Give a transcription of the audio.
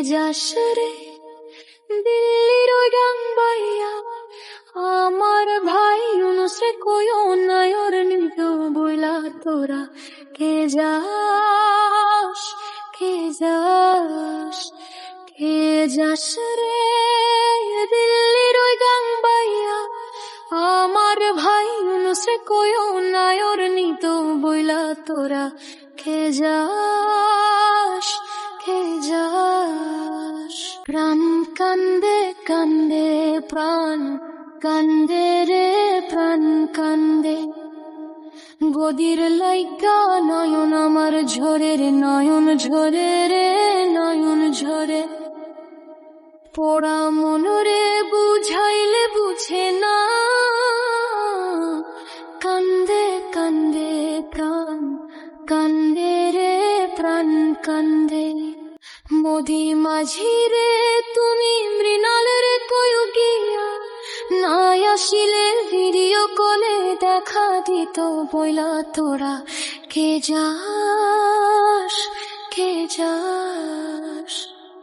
যাস রে দিল্লির ওই গান বাইয়া, আমার ভাই ইউনুস রে কইও নায়র নিত বইলা তোরা কে যাস, কে যাস, কে যাস রে দিল্লির ওই গান বাইয়া, আমার ভাই ইউনুস রে কইও নায়র নিত বইলা তোরা কে যাস, কে যাস। প্রাণ কান্দে কান্দে প্রাণ কান্দে রে প্রাণ কান্দে, গদির লাইগা নয়ন আমার ঝরে রে নয়ন ঝরে রে নয়ন ঝরে। পোড়া মনরে বুঝাইলে বুঝে না, কান্দে কান্দে প্রাণ কান্দে রে প্রাণ কান্দে। মোদি মাঝি রে তুমি মৃণাল রে কয়ু গিয়া, নাই আসিলে ভিডিও কলে দেখা দিত বইলা তোরা কে যাস, কে যাস।